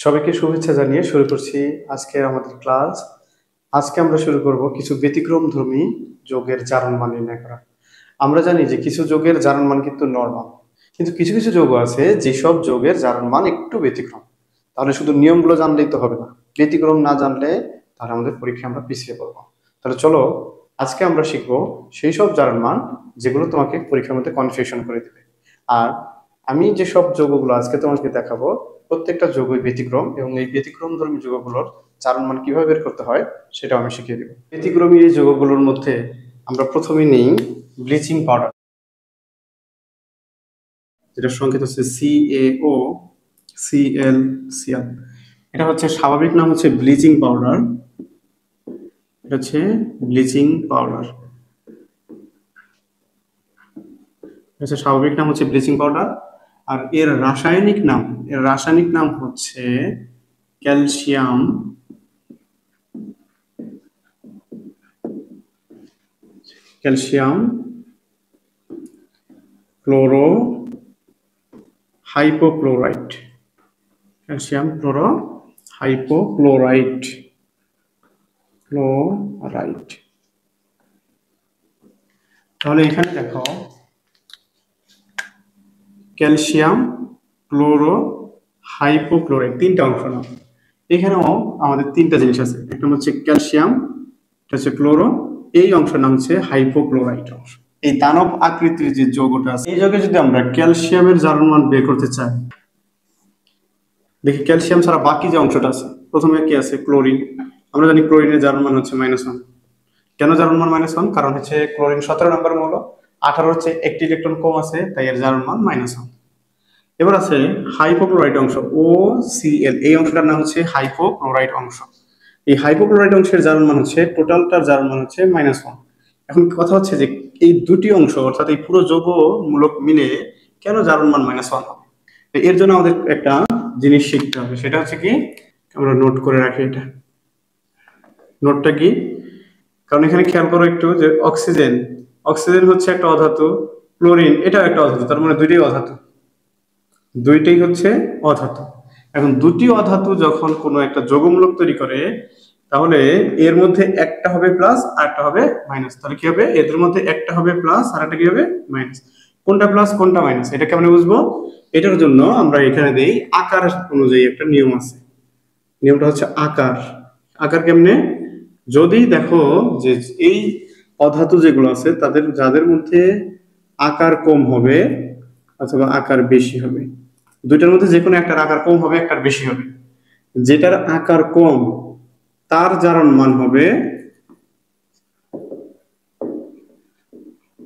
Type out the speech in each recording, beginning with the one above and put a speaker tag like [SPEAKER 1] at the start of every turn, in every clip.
[SPEAKER 1] সবাইকে শুভেচ্ছা জানিয়ে শুরু করছি আজকের আমাদের ক্লাস। আজকে আমরা শুরু করব কিছু ব্যতিক্রমধর্মী যোগের জারণ মান নির্ণয় করা। আমরা জানি যে কিছু যোগের জারণ মান কিন্তু নরমাল, কিন্তু কিছু কিছু যোগ আছে যেসব যোগের জারণ মান একটু ব্যতিক্রম। তাহলে শুধু নিয়মগুলো জানলেই তো হবে না, ব্যতিক্রম না জানলে তাহলে আমাদের পরীক্ষায় আমরা পিছিয়ে পড়বো। তাহলে চলো আজকে আমরা শিখবো সেই সব জারণ মান যেগুলো তোমাকে পরীক্ষার মধ্যে কনফিউশন করে দেবে। আর আমি যেসব যোগগুলো আজকে তোমাকে দেখাবো প্রত্যেকটা যোগই ব্যতিক্রম, এবং এই ব্যতিক্রমধর্মী যোগগুলোর চারণ মান কিভাবে বের করতে হয় সেটাও আমি শিখিয়ে দেবো। ব্যতিক্রমী এই যোগগুলোর মধ্যে আমরা প্রথমে নিই ব্লিচিং পাউডার, যেটার সংকেত হচ্ছে CaO Cl। এটা হচ্ছে স্বাভাবিক নাম হচ্ছে ব্লিচিং পাউডার। এটা হচ্ছে ব্লিচিং পাউডার, এটা স্বাভাবিক নাম হচ্ছে ব্লিচিং পাউডার। আর এর রাসায়নিক নাম হচ্ছে calcium chloro hypochlorite. Calcium chloro hypochlorite তাহলে এখানে দেখো ক্যালসিয়াম ক্লোরো হাইপোক্লোরাইট তিনটা অংশ না, এখানেও আমাদের তিনটা জিনিস আছে। একটা হচ্ছে ক্যালসিয়াম, এটা হচ্ছে ক্লোরো, এই অংশের নাম হচ্ছে হাইপোক্লোরাইট অংশ। এই দানব আকৃতির যে যৌগটা আছে, এই যৌগে যদি আমরা ক্যালসিয়ামের জারণ মান বের করতে চাই, দেখি ক্যালসিয়াম ছাড়া বাকি যে অংশটা আছে, প্রথমে কি আছে ক্লোরিন। আমরা জানি ক্লোরিনের জারণ মান হচ্ছে -1। কেন জারণ মান -1? কারণ হচ্ছে ক্লোরিন 17 নম্বর মৌল, 18 হচ্ছে একটি ইলেকট্রন কম আছে, তাই এর জারণ মান -1। এবার আছে হাইপোক্লোরাইট অংশ OCl, এই অংশটার নাম হচ্ছে হাইপোক্লোরাইট অংশ। এই হাইপোক্লোরাইট অংশের জারণ মান হচ্ছে, টোটালটার জারণ মান হচ্ছে -1। এখন কথা হচ্ছে যে এই দুটি অংশ অর্থাৎ এই পুরো যৌগমূলক মিলে কেন জারণ মান -1 হবে? এর জন্য আমাদের একটা জিনিস শিখতে হবে, সেটা হচ্ছে কি, আমরা নোট করে রাখি। এটা নোটটা কি, কারণ এখানে খেয়াল করো একটু যে অক্সিজেন হচ্ছে একটা অধাতু, ক্লোরিন এটাও একটা অধাতু, তার মানে দুইটাই হচ্ছে অধাতু। এখন দুটি অধাতু যখন কোনো একটা যৌগমূলক তৈরি করে, তাহলে এর মধ্যে একটা হবে প্লাস আর একটা হবে মাইনাস। তাহলে কি হবে, এদের মধ্যে একটা হবে প্লাস আর একটা কি হবে মাইনাস। কোনটা প্লাস কোনটা মাইনাস এটা কেমনে বুঝবো? এটার জন্য আমরা এখানে দেই আকার অনুযায়ী একটা নিয়ম আছে। নিয়মটা হচ্ছে আকার কেমনে, যদি দেখো যে এই অধাতু যেগুলো আছে যাদের মধ্যে আকার কম হবে অথবা আকার বেশি হবে, দুইটার মধ্যে যে কোনো একটার আকার কম হবে, একটার বেশি হবে। যেটার আকার কম তার জারণ মান হবে,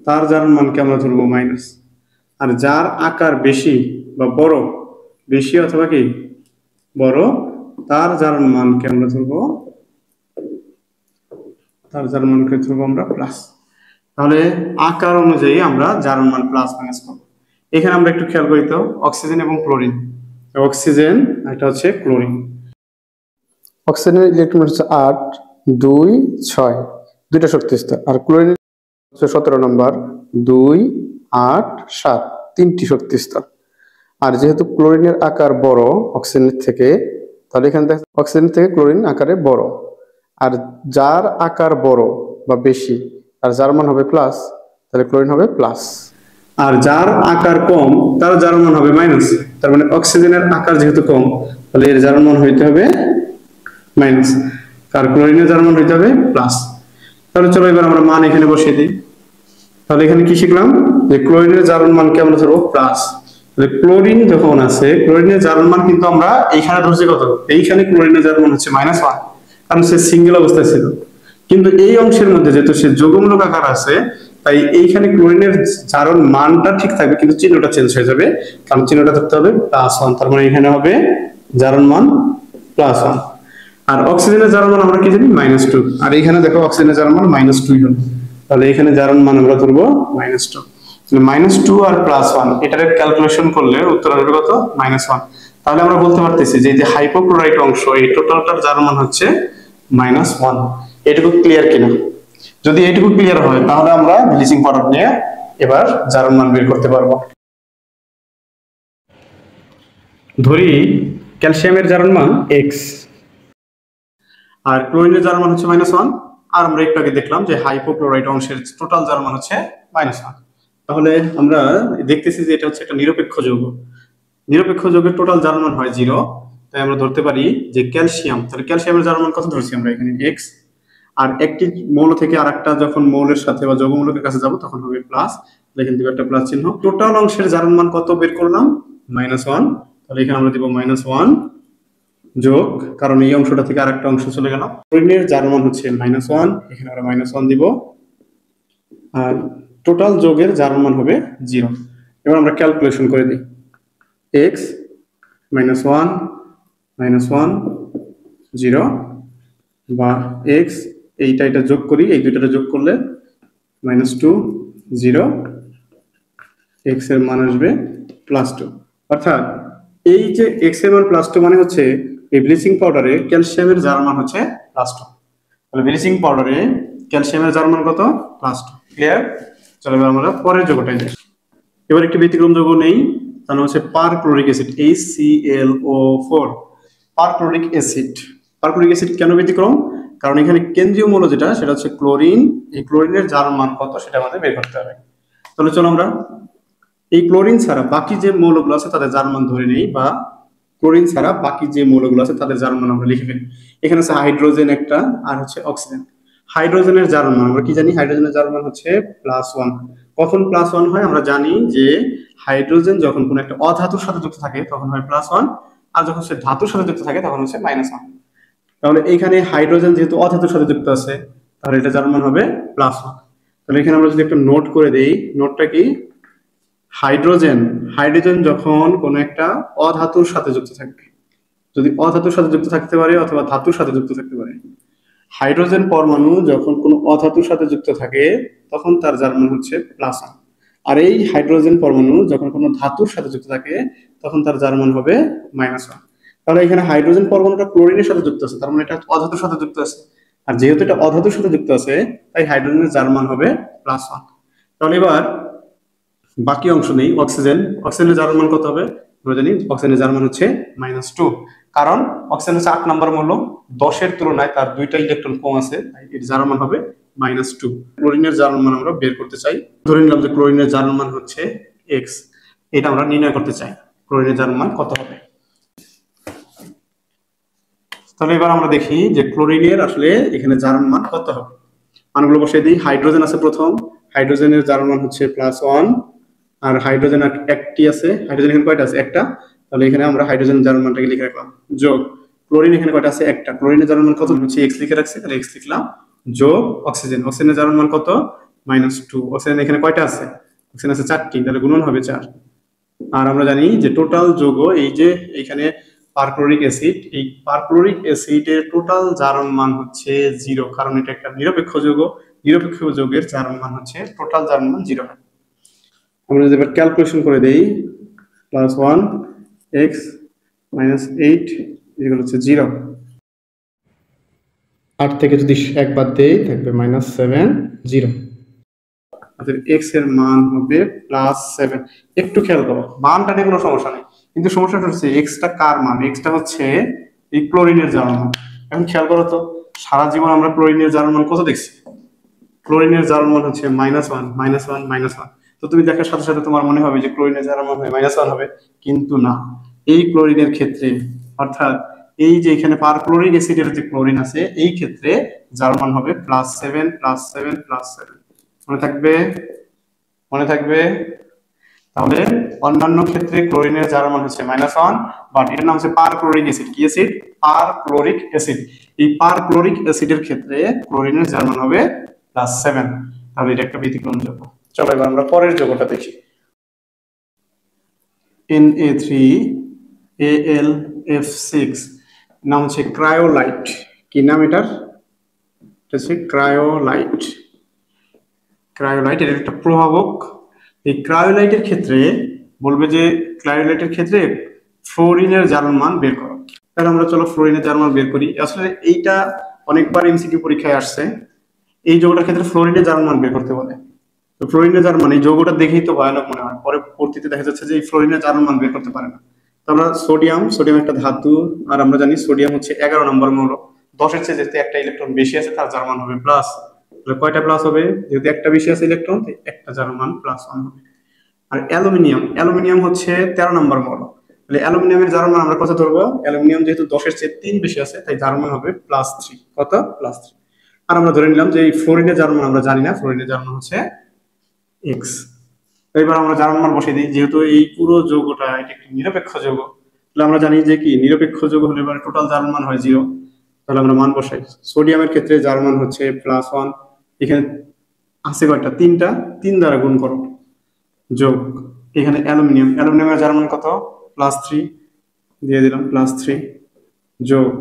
[SPEAKER 1] তার জারণ মানকে আমরা ধরবো মাইনাস। আর যার আকার বেশি বা বড়, বেশি অথবা কি বড়, তার জারণ মানকে আমরা ধরবো আমরা প্লাস। তাহলে আকার অনুযায়ী আমরা জারণ মান প্লাস মাইনাস করবো। এখানে আমরা একটু খেয়াল করি তো, অক্সিজেন এবং ক্লোরিন, অক্সিজেন এটা হচ্ছে ক্লোরিন। অক্সিজেনের ইলেকট্রন হচ্ছে 8, 2, 6, দুইটা শক্তি স্তর। আর ক্লোরিন হচ্ছে 17 নম্বর, 2, 8, 7, তিনটি শক্তি স্তর। আর যেহেতু ক্লোরিনের আকার বড় অক্সিজেনের থেকে, তাহলে এখানে অক্সিজেন থেকে ক্লোরিন আকারে বড়। আর যার আকার বড় বা বেশি আর যার মান হবে প্লাস, তাহলে ক্লোরিন হবে প্লাস। আর যার আকার কম তার জারণ মান হবে মাইনাস। তার মানে অক্সিজেনের আকার যেহেতু কম, তাহলে এর জারণ মান হইতে হবে মাইনাস, আর ক্লোরিনের জারণ মান হইতে হবে প্লাস। তাহলে চলো এবার আমরা মান এখানে বসিয়ে দিই। তাহলে এখানে কি শিখলাম, যে ক্লোরিনের জারণ মানকে আমরা ধরবো প্লাস। তাহলে ক্লোরিন যখন আছে, ক্লোরিনের জারণ মান কিন্তু আমরা এইখানে ধরছি কত, এইখানে ক্লোরিনের জারণ মান হচ্ছে -1, কারণ সে সিঙ্গেল অবস্থায় ছিল। কিন্তু এই অংশের মধ্যে যেহেতু সে যৌগমূলক আকার আছে, তাই এইখানে ক্লোরিনের জারণ মানটা ঠিক থাকবে, কিন্তু চিহ্নটা চেঞ্জ হয়ে যাবে, কারণ চিহ্নটা ধরতে হবে +1। তার মানে এখানে হবে জারণ মান +1। আর অক্সিজেনের জারণ মান আমরা কি জানি, -2। আর এখানে দেখো অক্সিজেনের জারণ মান -2 হলো, তাহলে এখানে জারণ মান আমরা ধরবো -2। -2 আর +1 এটার ক্যালকুলেশন করলে উত্তর আসবে কত, -1। তাহলে আমরা বলতে পারতেছি যে এই যে হাইপোক্লোরাইট অংশ, এই টোটালটার জারণ মান হচ্ছে -1। এটুকু ক্লিয়ার কিনা? যদি এটুকু ক্লিয়ার হয় তাহলে আমরা ব্লিচিং পাউডার নিয়ে এবার জারণ মান বের করতে পারবো। ধরি ক্যালসিয়ামের জারণ মান x, আর ক্লোরিনের জারণ মান হচ্ছে -1। আর আমরা একটু আগে দেখলাম যে হাইপোক্লোরাইট অংশের টোটাল জারণ মান হচ্ছে -1। তাহলে আমরা দেখতেছি যে এটা হচ্ছে একটা নিরপেক্ষ যৌগ। নিরপেক্ষ যৌগের টোটাল জারণ মান হয় 0। তাই আমরা ধরতে পারি যে ক্যালসিয়াম, তাহলে ক্যালসিয়ামের জারণ মান কত ধরছি আমরা এখানে x, আর একটি মৌল থেকে আরেকটা যখন মৌলের সাথে বা যৌগমূলকের কাছে যাব তখন হবে প্লাস, এখান থেকে একটা প্লাস চিহ্ন। টোটাল অংশের জারণ মান কত বের করলাম? -1। তাহলে এখানে আমরা দিব -1 যোগ, কারণ এই অংশটা থেকে আরেকটা অংশ চলে গেল। ক্লোরিনের জারণ মান হচ্ছে -1, এখানে আমরা -1 দিব, আর টোটাল যোগের জারণ মান হবে 0। এবার আমরা ক্যালকুলেশন করে দিই, x -1 -1 0 বা x এটা যোগ করি, এই দুইটা যোগ করলে -2 0, x এর মান আসবে +2। অর্থাৎ এই যে x এর মান +2 মানে হচ্ছে এই ব্লিচিং পাউডারে ক্যালসিয়ামের জারণ মান হচ্ছে +2। তাহলে ব্লিচিং পাউডারে ক্যালসিয়ামের জারণ মান কত? +2। ক্লিয়ার? চলো এবার আমরা পরের যৌগটায় যাই। এবার একটি ব্যতিক্রম যৌগ নেই, তার নাম হচ্ছে perchloric acid, HClO4। Perchloric acid, perchloric acid কেন ব্যতিক্রম? কারণ এখানে কেন্দ্রীয় মৌল যেটা সেটা হচ্ছে ক্লোরিন। এই ক্লোরিনের জারণ মান কত সেটা আমাদের বের করতে হবে। তাহলে চলো আমরা এই ক্লোরিন ছাড়া বাকি যে মৌলগুলো আছে তাদের জারণ মান ধরে নেই, বা ক্লোরিন ছাড়া বাকি যে মৌলগুলো আছে তাদের জারণ মান আমরা লিখে ফেলি। এখানে আছে হাইড্রোজেন একটা, আর হচ্ছে অক্সিজেন। হাইড্রোজেনের জারণ মান আমরা কি জানি? হাইড্রোজেনের জারণ মান হচ্ছে +1। কখন +1 হয়? আমরা জানি যে হাইড্রোজেন যখন কোনো একটা অধাতুর সাথে যুক্ত থাকে তখন হয় +1, আর যখন সে ধাতুর সাথে যুক্ত থাকে তখন হচ্ছে -1। তাহলে এইখানে হাইড্রোজেন যেহেতু অধাতুর সাথে যুক্ত আছে, তাহলে এটা জারণ মান হবে +1। তাহলে এখানে আমরা যদি একটা নোট করে দেই, নোটটা কি? হাইড্রোজেন যখন কোনো একটা অধাতুর সাথে যুক্ত থাকবে, যদি অধাতুর সাথে যুক্ত থাকতে পারে অথবা ধাতুর সাথে যুক্ত থাকতে পারে। হাইড্রোজেন পরমাণু যখন কোনো অধাতুর সাথে যুক্ত থাকে তখন তার জারণ মান হচ্ছে +1, আর এই হাইড্রোজেন পরমাণু যখন কোনো ধাতুর সাথে যুক্ত থাকে তখন তার জারণ মান হবে -1। তাহলে এখানে হাইড্রোজেন পরমাণুটা ক্লোরিনের সাথে যুক্ত আছে, তার মানে এটা অধাতুর সাথে যুক্ত আছে, আর যেহেতু এটা অধাতুর সাথে যুক্ত আছে তাই হাইড্রোজেনের জারণ মান হবে +1। তাহলে এবার বাকি অংশ নেই, অক্সিজেনের জারণ মান কত হবে? আমরা জানি অক্সিজেনের জারণ মান হচ্ছে -2, কারণ অক্সিজেন হচ্ছে 8 নম্বর মৌল, 10 এর তুলনায় তার 2টা ইলেকট্রন কম আছে, তাই এর জারণ মান হবে -2। ক্লোরিনের জারণ মান আমরা বের করতে চাই, ধরে নিলাম যে ক্লোরিনের জারণ মান হচ্ছে x, এটা আমরা নির্ণয় করতে চাই ক্লোরিনের জারণ মান কত হবে। তাহলে এবার আমরা দেখি যে ক্লোরিনের আসলে এখানে জারণ মান কত হবে। মানগুলো বসিয়ে দিই। হাইড্রোজেন আছে প্রথম, হাইড্রোজেনের জারণ মান হচ্ছে +1, আর হাইড্রোজেন একটি আছে, হাইড্রোজেন এখানে কয়টা আছে? একটা। তাহলে এখানে আমরা হাইড্রোজেনের জারণ মানটাকে লিখে রাখলাম, যোগ ক্লোরিন এখানে কয়টা আছে? একটা। ক্লোরিনের জারণ মান কত হচ্ছে? x লিখে রাখছি, তাহলে x লিখলাম, যোগ অক্সিজেনের জারণ মান কত? -2। অক্সিজেন এখানে কয়টা আছে? অক্সিজেন আছে 4টি, তাহলে গুণন হবে 4। আর আমরা জানি যে টোটাল যৌগ, এই যে এখানে পারক্লোরিক অ্যাসিড, এই পারক্লোরিক অ্যাসিডের টোটাল জারণ মান হচ্ছে 0, কারণ এটা একটা নিরপেক্ষ যৌগ। নিরপেক্ষ যৌগের জারণ মান হচ্ছে টোটাল জারণ মান 0। আমরা যদি এবার ক্যালকুলেশন করে দেই, +1 x -8 এগুলো হচ্ছে 0। 8 থেকে যদি 1 বাদ দেই থাকবে -7 0। অর্থাৎ x এর মান হবে +7। একটু খেয়াল করো, মানটা নিয়ে কোনো সমস্যা নেই, কিন্তু সমস্যাটা হচ্ছে x টা কার মান? x টা হচ্ছে এই ক্লোরিনের জারণ মান। এখন খেয়াল করো তো, সারা জীবন আমরা ক্লোরিনের জারণ মান কত দেখছি? ক্লোরিনের জারণ মান হচ্ছে -1। তো তুমি দেখার সাথে সাথে তোমার মনে হবে যে ক্লোরিনের জারণ মান -1 হবে, কিন্তু না। এই ক্লোরিনের ক্ষেত্রে, অর্থাৎ এই যে এখানে পারক্লোরিক অ্যাসিডের যে ক্লোরিন আছে, এই ক্ষেত্রে জারণ মান হবে +7। মনে থাকবে? তাহলে অন্যান্য ক্ষেত্রে ক্লোরিনের জারণ মান হচ্ছে -1, বাট এর নাম হচ্ছে পারক্লোরিক অ্যাসিড। কি অ্যাসিড? Perchloric acid. এই পারক্লোরিক অ্যাসিডের ক্ষেত্রে ক্লোরিনের জারণ মান হবে +7। তাহলে এটা একটা ব্যতিক্রম যৌগ। চলো এবার আমরা পরের যৌগটা দেখি। Na3Al_F6, নাম হচ্ছে ক্রায়োলাইট। কি নাম এটার? এটা হচ্ছে ক্রায়োলাইট। এর একটা প্রভাবক। এই ক্রায়োলাইটের ক্ষেত্রে বলবে যে ক্রায়োলাইটের ক্ষেত্রে ফ্লোরিনের জারণ মান বের করো। তাহলে আমরা চলো ফ্লোরিনের জারণ মান বের করি। আসলে এইটা অনেকবার এমসিকিউ পরীক্ষায় আসছে, এই যৌগটার ক্ষেত্রে ফ্লোরিনের জারণ মান বের করতে বলে। তো ফ্লোরিনের জারণ মান, এই যৌগটা দেখেই তো ভয়ানক মনে হয়, পরে পরবর্তীতে দেখা যাচ্ছে যে এই ফ্লোরিনের জারণ মান বের করতে পারে না। তো আমরা সোডিয়াম একটা ধাতু, আর আমরা জানি সোডিয়াম হচ্ছে 11 নম্বর মৌল। 10-এর চেয়ে যেহেতু একটা ইলেকট্রন বেশি আছে তার জার্মান হবে প্লাস। তাহলে কয়টা প্লাস হবে? যেহেতু একটা বেশি আছে ইলেকট্রন, একটা জার্মান +1 হবে। আর অ্যালুমিনিয়াম হচ্ছে 13 নম্বর মৌল। তাহলে অ্যালুমিনিয়ামের জার্মান আমরা কত ধরবো? অ্যালুমিনিয়াম যেহেতু 10-এর চেয়ে 3 বেশি আছে তাই জার্মান হবে +3। কত? +3। আর আমরা ধরে নিলাম যে এই ফ্লোরিনের জার্মান আমরা জানি না, ফ্লোরিনের জার্মান হচ্ছে x। এবার আমরা জার্মান মান বসিয়ে দিই। যেহেতু এই পুরো যৌগটা এটা একটি নিরপেক্ষ যৌগ, তাহলে আমরা জানি যে কি নিরপেক্ষ যৌগ হলে এবার টোটাল জার্মান মান হয় 0। তাহলে আমরা মান বসাই। সোডিয়ামের ক্ষেত্রে জার্মান হচ্ছে +1। এখানে আছে কয়টা? 3টা। 3 দ্বারা গুণ করো, যোগ। এখানে অ্যালুমিনিয়ামের জার্মান কত? +3 দিয়ে দিলাম, +3 যোগ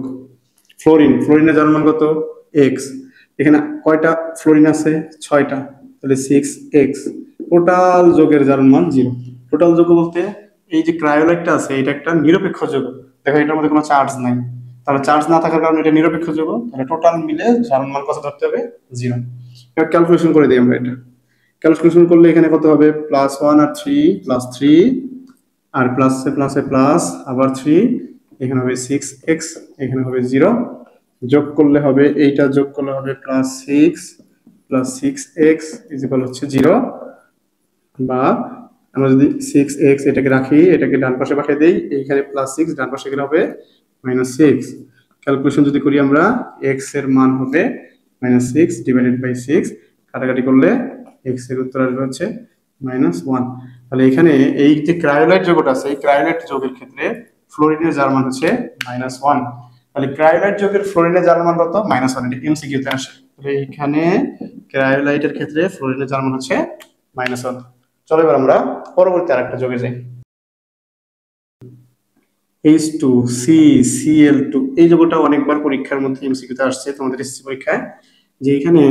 [SPEAKER 1] ফ্লোরিনের জার্মান কত? x। এখানে কয়টা ফ্লোরিন আছে? 6টা, তাহলে 6x। টোটাল যোগের জার্মান 0। টোটাল যোগ বলতে এই যে ক্রায়োলাইটটা আছে এটা একটা নিরপেক্ষ যোগ। দেখো এটার মধ্যে কোনো চার্জ নাই, তাহলে চার্জ না থাকার কারণে এটা নিরপেক্ষ যোগ। তাহলে টোটাল মিলে জার্মান মান কত ধরতে হবে? 0। এবার ক্যালকুলেশন করে দিই আমরা। এটা ক্যালকুলেশন করলে এখানে কত হবে? +1 আর 3, +3 আর প্লাসে প্লাসে প্লাস আবার 3, এখানে হবে 6x, এখানে হবে 0। যোগ করলে হবে, এইটা যোগ করলে হবে +6 + 6x হচ্ছে 0। বা আমরা যদি 6x এটাকে রাখি, এটাকে ডান পাশে পাঠিয়ে দেই, এইখানে +6 ডান পাশে গেলে হবে -6। ক্যালকুলেশন যদি করি আমরা, x এর মান হবে -6 / 6, কাটাকাটি করলে x এর উত্তর আসবে হচ্ছে -1। তাহলে এখানে এই যে ক্রায়োলাইট যৌগটা আছে, এই ক্রায়োলাইট যৌগের ক্ষেত্রে ফ্লোরিনের জার্মান হচ্ছে -1। তাহলে ক্রায়োলাইট যৌগের ফ্লোরিনের জার্মান কত? -1। এটা এমসিকিউ তে আসে। তাহলে এখানে ক্রায়োলাইটের ক্ষেত্রে ফ্লোরিনের জার্মান হচ্ছে -1। চলো এবার আমরা পরবর্তী আরেকটা যৌগে যাই। H2CCl2, এই যৌগটা অনেকবার পরীক্ষার মধ্যে এমসিকিউ তে আসছে তোমাদের এসএসসি পরীক্ষায়, যে এখানে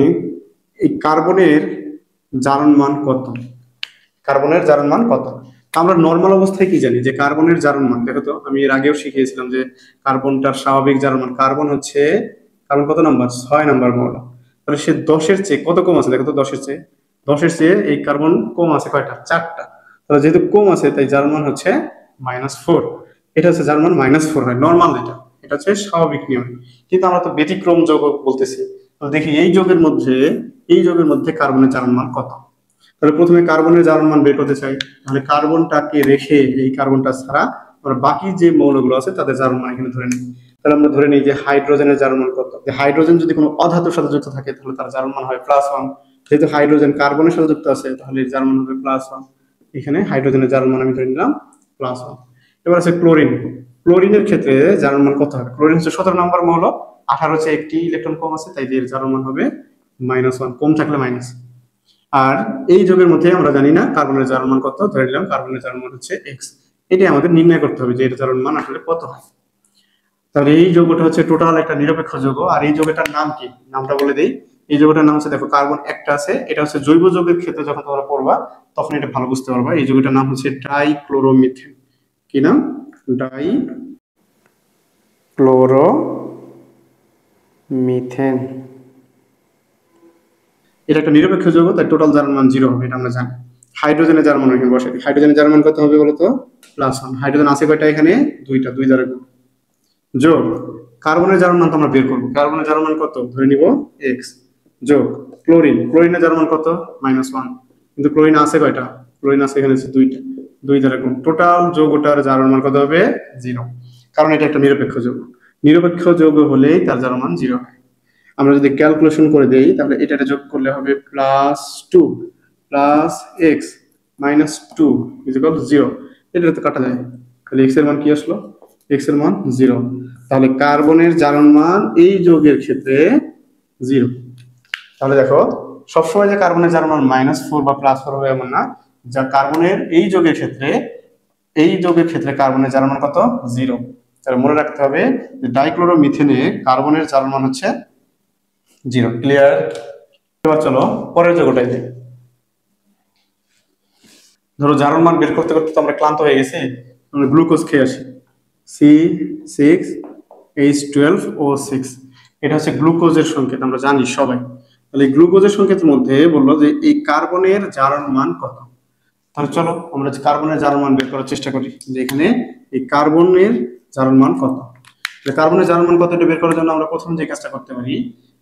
[SPEAKER 1] এই কার্বনের জারণ মান কত? কার্বনের জারণ মান কত? আমরা নরমাল অবস্থায় কি জানি যে কার্বনের জারণ মান, দেখো তো আমি এর আগেও শিখিয়েছিলাম যে কার্বনটার স্বাভাবিক জারণ মান, কার্বন কত নাম্বার? 6 নাম্বার মৌল। তাহলে সে 10-এর চেয়ে কত কম আছে? দেখো তো 10-এর চেয়ে এই কার্বন কম আছে কয়টা? 4টা। তাহলে যেহেতু কম আছে তাই জারণ মান হচ্ছে -4। এটা হচ্ছে জারণ মান -4 হয় নরমাল। এটা হচ্ছে স্বাভাবিক নিয়ম। কিন্তু আমরা তো ব্যতিক্রম যৌগ বলতেছি। তো দেখি এই যৌগের মধ্যে কার্বনের জারণ মান কত। তাহলে প্রথমে কার্বনের জারণ মান বের করতে চাই। তাহলে কার্বনটাকে রেখে, এই কার্বনটা ছাড়া আমরা বাকি যে মৌলগুলো আছে তাদের জারণ মান এখানে ধরে নিই। তাহলে আমরা ধরে নিই যে হাইড্রোজেনের জারণ মান কত? যে হাইড্রোজেন যদি কোনো অধাতুর সাথে যুক্ত থাকে তাহলে তার জারণ মান হয় +1। যেহেতু হাইড্রোজেন কার্বনের সাথে যুক্ত আছে তাহলে এর জারণ মান হবে +1। এখানে হাইড্রোজেনের জারণ মান আমি ধরে নিলাম +1। এবার আছে ক্লোরিনের ক্ষেত্রে জারণ মান কত হবে? ক্লোরিন হচ্ছে 17 নম্বর মৌল, 18 চেয়ে একটি ইলেকট্রন কম আছে তাই এর জারণ মান হবে -1, কম থাকলে মাইনাস। আর এই যৌগের মধ্যে আমরা জানি না কার্বনের জারণ মান কত, ধরে নিলাম কার্বনের জারণ মান হচ্ছে x। এটাই আমাদের নির্ণয় করতে হবে যে এর জারণ মান আসলে কত হয়। তাহলে এই যৌগটা হচ্ছে টোটাল একটা নিরপেক্ষ যৌগ। আর এই যৌগটার নাম কি? নামটা বলে দেই। এই যৌগটার নাম হচ্ছে, দেখো কার্বন একটা আছে, এটা হচ্ছে জৈব যৌগের ক্ষেত্রে যখন তোমরা পড়বা তখন এটা ভালো বুঝতে পারবা। এই যৌগটার নাম হচ্ছে ডাইক্লোরোমিথেন। কি নাম? ডাইক্লোরোমিথেন। এটা একটা নিরপেক্ষ যৌগ তাই টোটাল জারণ মান 0 হবে, এটা আমরা জানি। হাইড্রোজেনের জারণ মান এখানে বসাই দিই। হাইড্রোজেনের জারণ মান কত হবে বলো তো? +1। হাইড্রোজেন আছে কয়টা এখানে? 2টা, 2 দ্বারা গুণ। যোগ কার্বনের জারণ মান তো আমরা বের করব। কার্বনের জারণ মান কত? ধরে নিব x। যোগ ক্লোরিনের জারণ মান কত? -1। কিন্তু ক্লোরিন আছে কয়টা? ক্লোরিন আছে এখানে 2টা, 2 দ্বারা গুণ। টোটাল যৌগটার জারণ মান কত হবে? 0। কারণ এটা একটা নিরপেক্ষ যৌগ। নিরপেক্ষ যৌগ হলেই তার জারণ মান 0 হয়। আমরা যদি ক্যালকুলেশন করে দেই তাহলে এটা যোগ করলে হবে +2 + x -2 0। এটা তো কাটা যায়। তাহলে x এর মান কি আসলো? x এর মান 0। তাহলে কার্বনের জারণ মান এই যৌগের ক্ষেত্রে 0। তাহলে দেখো সবসময় যে কার্বনের জারণ মান -4 বা +4 হবে এমন না। যা কার্বনের এই যৌগের ক্ষেত্রে কার্বনের জারণ মান কত? 0। তাহলে মনে রাখতে হবে যে ডাইক্লোরোমিথেনে কার্বনের জারণ মান হচ্ছে 0। ক্লিয়ার? এবার চলো পরের যৌগটাই দেখি। ধরো জারণ মান বের করতে করতে তো আমরা ক্লান্ত হয়ে গেছি, আমরা গ্লুকোজ খেয়ে আসি। C6H12O6, এটা হচ্ছে গ্লুকোজের সংকেত, আমরা জানি সবাই। তাহলে গ্লুকোজের সংকেতের মধ্যে বললো যে এই কার্বনের জারণ মান কত। তাহলে চলো আমরা কার্বনের জারণ মান বের করার চেষ্টা করি, যে এখানে এই কার্বনের জারণ মান কত। কার্বনের জারণ মান কত এটা বের করার জন্য আমরা প্রথম যে কাজটা করতে পারি,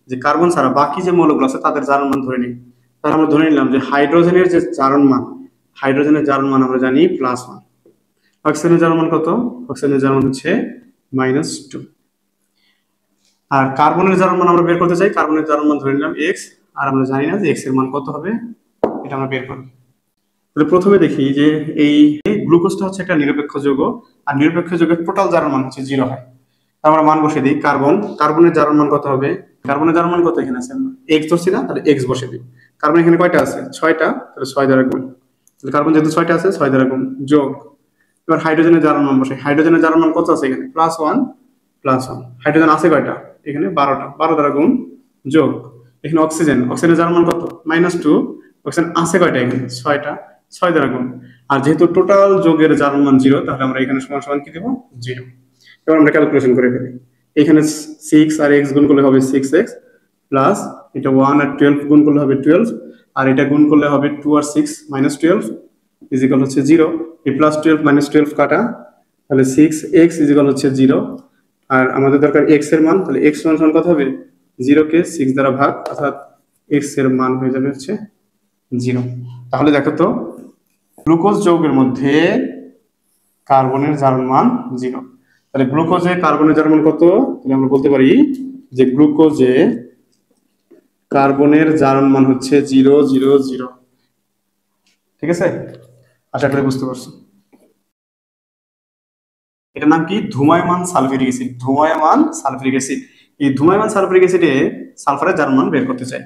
[SPEAKER 1] যে কার্বন ছাড়া বাকি যে মৌলগুলো আছে তাদের জারণ মান ধরে নিই। তাহলে আমরা ধরে নিলাম যে হাইড্রোজেনের যে জারণ মান, হাইড্রোজেনের জারণ মান আমরা জানি +1। অক্সিজেনের জারণ মান কত? অক্সিজেনের জারণ মান হচ্ছে -2। আর কার্বনের জারণ মান আমরা বের করতে চাই, কার্বনের জারণ মান ধরে নিলাম x, আর আমরা জানি না যে x এর মান কত হবে, এটা আমরা বের করব। তাহলে প্রথমে দেখি যে এই গ্লুকোজটা হচ্ছে একটা নিরপেক্ষ যৌগ, আর নিরপেক্ষ যৌগের টোটাল জারণ মান হচ্ছে 0 হয়। আমরা মান বসিয়ে দিই। কার্বনের জারণ মান কত হবে? কার্বনের জারণ মান কত এখানে আছে? x ধরছি না, তাহলে x বসিয়ে দিই। কার্বন এখানে কয়টা আছে? 6টা, তাহলে 6 দ্বারা গুণ। তাহলে কার্বন যেহেতু 6টা আছে 6 দ্বারা গুণ যোগ। এবার হাইড্রোজেনের জারণ মান বসাই। হাইড্রোজেনের জারণ মান কত আছে এখানে? +1। হাইড্রোজেন আছে কয়টা? এখানে 12টা, 12 দ্বারা গুণ যোগ। এখানে অক্সিজেনের জারণ মান কত? -2। অক্সিজেন আছে কয়টা এখানে? 6টা, 6 দ্বারা গুণ। আর যেহেতু টোটাল যোগের জারণ মান 0, তাহলে আমরা এখানে সমান সমান কি দেব? 0। এবার আমরা ক্যালকুলেশন করে ফেলি। এখানে 6 আর x গুণ করলে হবে 6x, প্লাস এটা 1 আর 12 গুণ করলে হবে 12, আর এটা গুণ করলে হবে 2 আর 6 -12 ইজিক্যাল হচ্ছে 0। এই +12 -12 কাটা, তাহলে 6x ইজিক্যাল হচ্ছে 0। আর আমাদের দরকার x এর মান, তাহলে x সমান কত হবে? 0 কে 6 দ্বারা ভাগ, অর্থাৎ x এর মান হয়ে যাবে হচ্ছে 0। তাহলে দেখো তো, গ্লুকোজ যৌগের মধ্যে কার্বনের জারণ মান 0। তাহলে গ্লুকোজে কার্বনের জারণ মান কত? তাহলে আমরা বলতে পারি যে গ্লুকোজে কার্বনের জারণ মান হচ্ছে 0 0 0। ঠিক আছে, আশা করি বুঝতে পারছো। এটার নাম কি? ধূময়মান সালফিউরিক অ্যাসিড। ধূময়মান সালফিউরিক অ্যাসিড। এই ধূময়মান সালফিউরিক অ্যাসিডে সালফারের জারণ মান বের করতে চাই।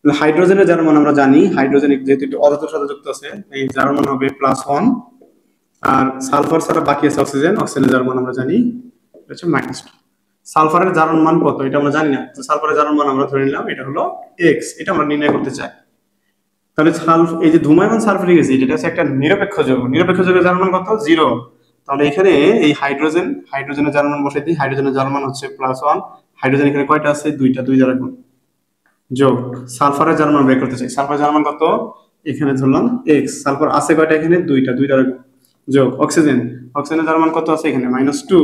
[SPEAKER 1] হাইড্রোজেনের জারণ মান আমরা জানি, হাইড্রোজেন যেহেতু একটু অধাতুর সাথে যুক্ত আছে, এই জারণ মান হবে +1। আর সালফার ছাড়া বাকি আছে অক্সিজেনের জারণ মান আমরা জানি হচ্ছে -2। সালফারের জারণ মান কত এটা আমরা জানি না, তো সালফারের জারণ মান আমরা ধরে নিলাম এটা হলো x, এটা আমরা নির্ণয় করতে চাই। তাহলে এই যে ধূময়মান সালফিউরিক অ্যাসিড, এটা হচ্ছে একটা নিরপেক্ষ যৌগ। নিরপেক্ষ যৌগের জারণ মান কত? 0। তাহলে এখানে এই হাইড্রোজেনের জারণ মান বসাই দিই। হাইড্রোজেনের জারণ মান হচ্ছে +1। হাইড্রোজেন এখানে কয়টা আছে? 2টা, 2 দ্বারা গুণ যোগ। সালফারের জারণ মান বের করতে চাই। সালফারের জারণ মান কত? এখানে ধরলাম x। সালফার আছে কয়টা এখানে? 2টা, 2 দ্বারা গুণ যোগ। অক্সিজেনের জারণ মান কত আছে এখানে? -2।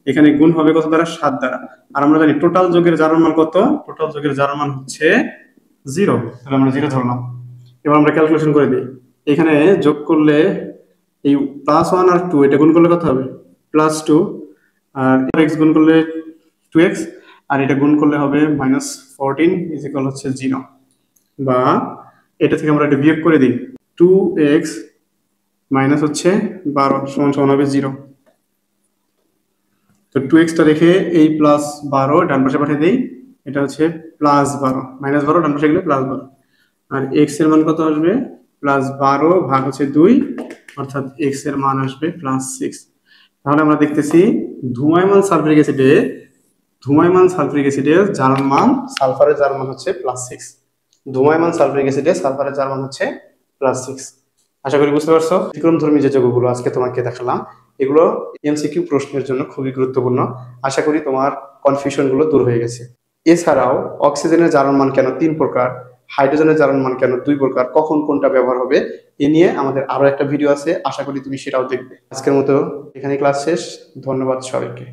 [SPEAKER 1] এখানে গুণ হবে কত দ্বারা? 7 দ্বারা। আর আমরা জানি টোটাল যোগের জারণ মান কত? টোটাল যোগের জারণ মান হচ্ছে 0। তাহলে আমরা 0 ধরলাম। এবার আমরা ক্যালকুলেশন করে দিই। এখানে যোগ করলে এই +1 আর 2 এটা গুণ করলে কত হবে? +2। আর x গুণ করলে 2x, আর এটা গুণ করলে হবে -14 ইকুয়াল হচ্ছে 0। বা এটা থেকে আমরা এটা বিয়োগ করে দিই। 2x মাইনাস হচ্ছে 12 সমান সমান হবে 0। তো 2x টা রেখে এই +12 ডান পাশে পাঠিয়ে দেই। এটা হচ্ছে +12, -12 ডান পাশে গেলে +12। আর x এর মান কত আসবে? +12 ভাগ হচ্ছে 2, অর্থাৎ x এর মান আসবে +6। তাহলে আমরা দেখতেছি ধূময়মান সালফিউরিক অ্যাসিডের জারণ মান, সালফারের জারণ মান হচ্ছে +6। ধূময়মান সালফিউরিক অ্যাসিডে সালফারের জারণ মান হচ্ছে +6। আশা করি বুঝতে পারছো। ব্যতিক্রমধর্মী যে যৌগগুলো আজকে তোমাকে দেখালাম, এগুলো এমসিকিউ প্রশ্নের জন্য খুবই গুরুত্বপূর্ণ। আশা করি তোমার কনফিউশন গুলো দূর হয়ে গেছে। এছাড়াও অক্সিজেনের জারণ মান কেন 3 প্রকার, হাইড্রোজেনের জারণ মান কেন 2 প্রকার, কখন কোনটা ব্যবহার হবে, এ নিয়ে আমাদের আরো একটা ভিডিও আছে, আশা করি তুমি সেটাও দেখবে। আজকের মতো এখানে ক্লাস শেষ। ধন্যবাদ সবাইকে।